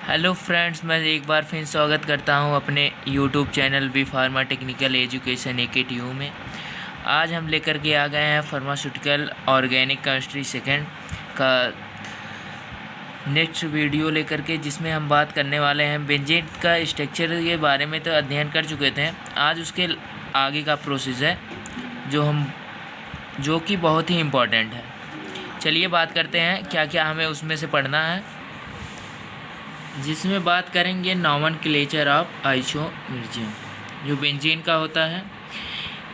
Hello friends, मैं एक बार फिर स्वागत करता हूं अपने YouTube channel B pharma technical education AKTU में। आज हम लेकर के आ गए हैं फार्मास्यूटिकल ऑर्गेनिक केमिस्ट्री सेकेंड का नेक्स्ट वीडियो लेकर के, जिसमें हम बात करने वाले हैं बेंजीन का स्ट्रक्चर के बारे में। तो अध्ययन कर चुके थे, आज उसके आगे का प्रोसेस है जो कि बहुत ही इम्पोर्टेंट है। चलिए बात करते हैं क्या क्या हमें उसमें से पढ़ना है, जिसमें बात करेंगे नॉमेनक्लेचर ऑफ आइसोमेरिज्म, जो बेंजीन का होता है।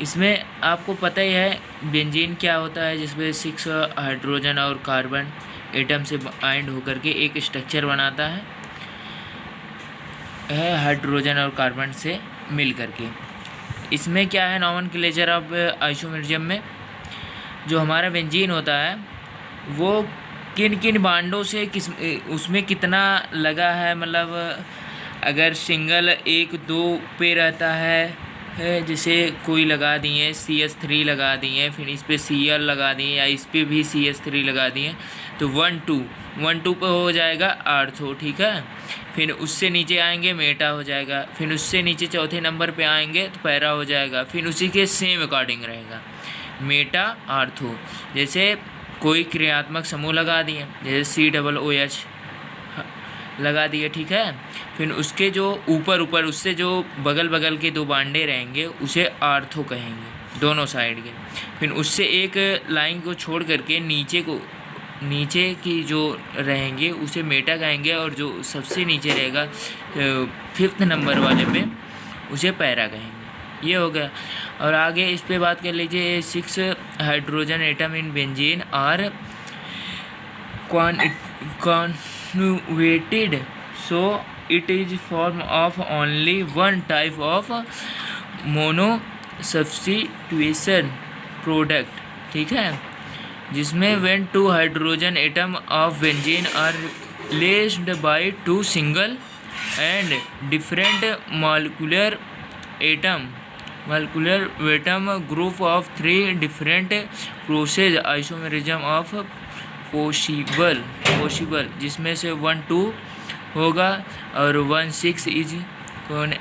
इसमें आपको पता ही है बेंजीन क्या होता है, जिसमें 6 हाइड्रोजन और कार्बन एटम से बाइंड होकर के एक स्ट्रक्चर बनाता है हाइड्रोजन और कार्बन से मिल करके। इसमें क्या है, नॉमेनक्लेचर ऑफ आइसोमेरिज्म में जो हमारा बेंजीन होता है वो किन किन बांडों से उसमें कितना लगा है, मतलब अगर सिंगल 1-2 पे रहता है जैसे कोई लगा दिए CH3 लगा दिए, फिर इस पे Cl लगा दिए या इस पे भी CH3 लगा दिए, तो 1-2 पे हो जाएगा आर्थो, ठीक है। फिर उससे नीचे आएंगे मेटा हो जाएगा, फिर उससे नीचे चौथे नंबर पे आएंगे तो पैरा हो जाएगा, फिर उसी के सेम अकॉर्डिंग रहेगा मेटा आर्थो। जैसे कोई क्रियात्मक समूह लगा दिए, जैसे COOH लगा दिए, ठीक है। फिर उसके जो ऊपर उससे जो बगल के 2 बांडे रहेंगे उसे आर्थो कहेंगे, दोनों साइड के। फिर उससे एक लाइन को छोड़ करके नीचे की जो रहेंगे उसे मेटा कहेंगे, और जो सबसे नीचे रहेगा 5th नंबर वाले पे उसे पैरा कहेंगे। ये हो गया। और आगे इस पे बात कर लीजिए, 6 hydrogen atom in benzene are conjugated, so it is form of only one type of monosubstitution product, ठीक है। जिसमें when 2 hydrogen atom of benzene are replaced by 2 single and different molecular group of 3 different process isomerism of possible, जिसमें से 1-2 होगा और 1-6 is known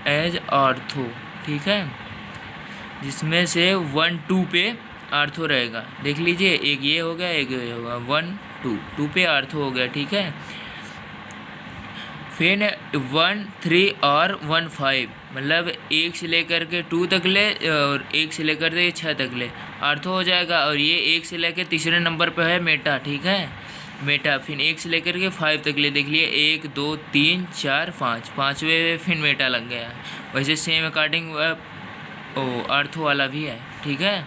as ortho, ठीक है। जिसमें से 1-2 पे आर्थो रहेगा, देख लीजिए, एक ये हो गया एक ये होगा, 1-2 पे आर्थो हो गया, ठीक है। फिर 1-3 और 1-5, मतलब 1 से लेकर के 2 तक ले और 1 से लेकर के 6 तक ले आर्थो हो जाएगा। और ये 1 से लेकर तीसरे नंबर पर है मेटा, ठीक है, मेटा। फिर 1 से लेकर के 5 तक ले, देख लिए 1 2 3 4 5, 5वें फिर मेटा लग गया। वैसे सेम अकॉर्डिंग आर्थो वाला भी है, ठीक है।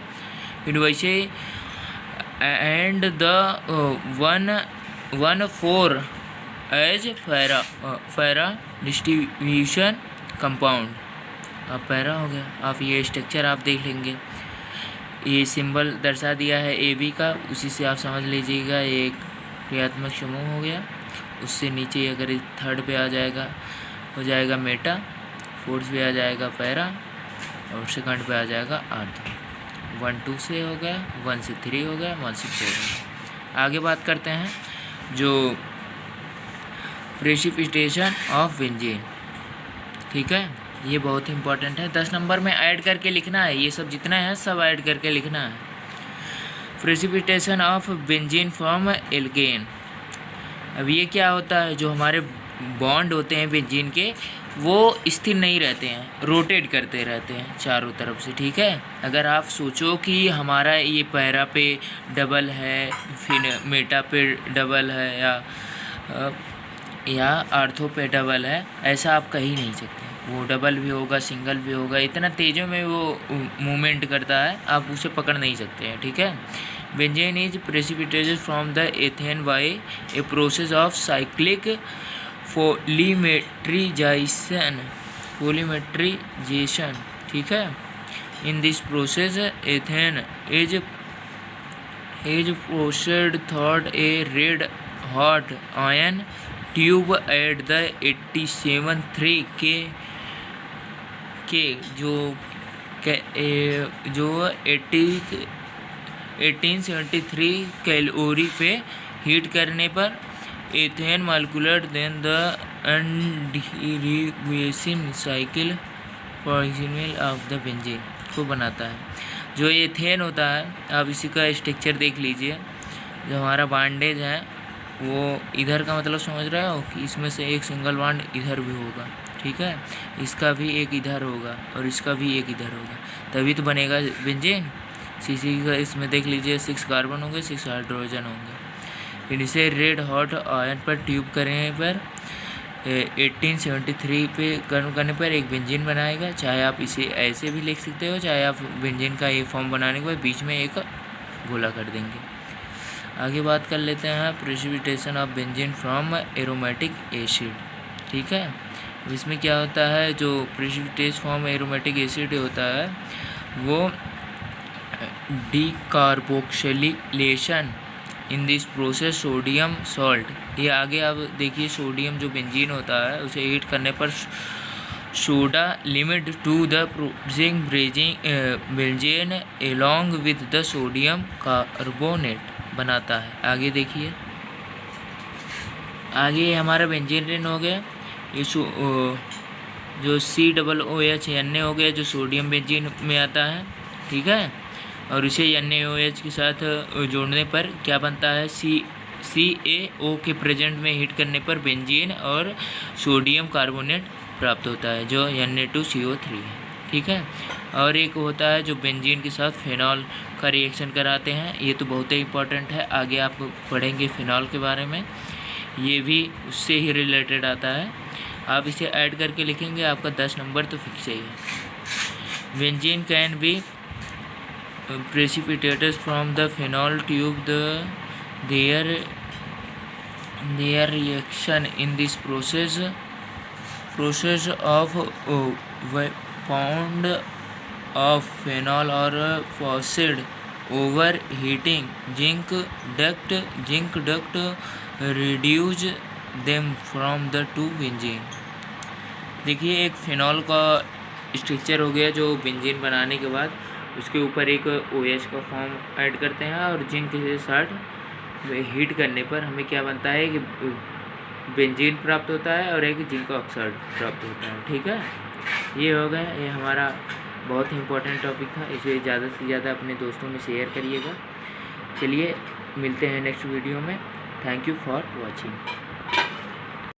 फिर वैसे and the 1-4 as para distribution compound. अब पैरा हो गया। आप ये स्ट्रक्चर आप देख लेंगे, ये सिंबल दर्शा दिया है AB का, उसी से आप समझ लीजिएगा ये एक क्रियात्मक समूह हो गया। उससे नीचे अगर 3rd पे आ जाएगा हो जाएगा मेटा, 4th पे आ जाएगा पैरा, और 2nd पे आ जाएगा आर्थो। 1-2 से हो गया, 1 से 3 हो गया, 1 से 4 हो गया। आगे बात करते हैं जो प्रेसिपिटेशन ऑफ बेंजीन, ठीक है। ये बहुत इंपॉर्टेंट है, 10 नंबर में ऐड करके लिखना है, ये सब जितना है सब ऐड करके लिखना है। Precipitation of benzene from alkane. अब ये क्या होता है, जो हमारे बॉन्ड होते हैं बेंजीन के वो स्थिर नहीं रहते हैं, रोटेट करते रहते हैं चारों तरफ से, ठीक है। अगर आप सोचो कि हमारा ये पैरा पे डबल है, फिर मेटा पे डबल है, या आर्थो पे डबल है, ऐसा आप कह ही नहीं सकते। वो डबल भी होगा, सिंगल भी होगा, इतना तेज़ों में वो मूवमेंट करता है, आप उसे पकड़ नहीं सकते हैं, ठीक है। Benzene is precipitated from the ethane by a process of cyclic polymerization, ठीक है। In this process ethane is processed through a red hot iron tube at the 87-3 K जो 1873 कैलोरी पे हीट करने पर एथेन मालिकुलर देन द एनडीरीवेशन cycle formation of the benzene को बनाता है। जो एथेन होता है, आप इसी का स्ट्रक्चर देख लीजिए। जो हमारा बांडेज है वो इधर का मतलब समझ रहे हो कि इसमें से एक सिंगल बॉन्ड इधर भी होगा, ठीक है, इसका भी एक इधर होगा और इसका भी एक इधर होगा, तभी तो बनेगा बेंजीन। सीसी का इसमें देख लीजिए 6 कार्बन होंगे, 6 हाइड्रोजन होंगे। फिर इसे रेड हॉट आयन पर ट्यूब करने पर 1873 पे गर्म करने पर एक बेंजीन बनाएगा। चाहे आप इसे ऐसे भी लिख सकते हो, चाहे आप बेंजीन का ये फॉर्म बनाने के बाद बीच में एक गोला कर देंगे। आगे बात कर लेते हैं precipitation of benzene from aromatic acid, ठीक है। इसमें क्या होता है, जो प्रेसिपिटेशन फ्रॉम एरोमेटिक एसिड होता है वो decarboxylation in this process sodium salt. ये आगे आप देखिए, सोडियम जो बेंजीन होता है उसे हीट करने पर soda limit to the producing benzene along with the sodium carbonate बनाता है। आगे देखिए, आगे हमारा बेंजीन हो गया। ये जो COOH हो गया, जो सोडियम बेंजीन में आता है, ठीक है, और इसे NaOH के साथ जोड़ने पर क्या बनता है, CaO के प्रेजेंट में हीट करने पर बेंजीन और सोडियम कार्बोनेट प्राप्त होता है, जो Na2CO3 है, ठीक है। और एक होता है जो बेंजीन के साथ फिनॉल का रिएक्शन कराते हैं। ये तो बहुत ही इंपॉर्टेंट है, आगे आप पढ़ेंगे फिनॉल के बारे में, ये भी उससे ही रिलेटेड आता है। आप इसे ऐड करके लिखेंगे, आपका 10 नंबर तो फिक्स ही है। Benzene can be precipitated from the phenol tube. Their reaction in this process of pound of phenol or faucet overheating zinc duct reduce them from the two benzene। देखिए, एक phenol का structure हो गया जो benzene बनाने के बाद उसके ऊपर एक OH का फॉर्म ऐड करते हैं और जिंक के साथ हीट करने पर हमें क्या बनता है कि बेंजीन प्राप्त होता है और एक जिंक ऑक्साइड प्राप्त होता है, ठीक है। ये हो गया, ये हमारा बहुत ही इम्पोर्टेंट टॉपिक था, इसे ज़्यादा से ज़्यादा अपने दोस्तों में शेयर करिएगा। चलिए मिलते हैं नेक्स्ट वीडियो में। Thank you for watching.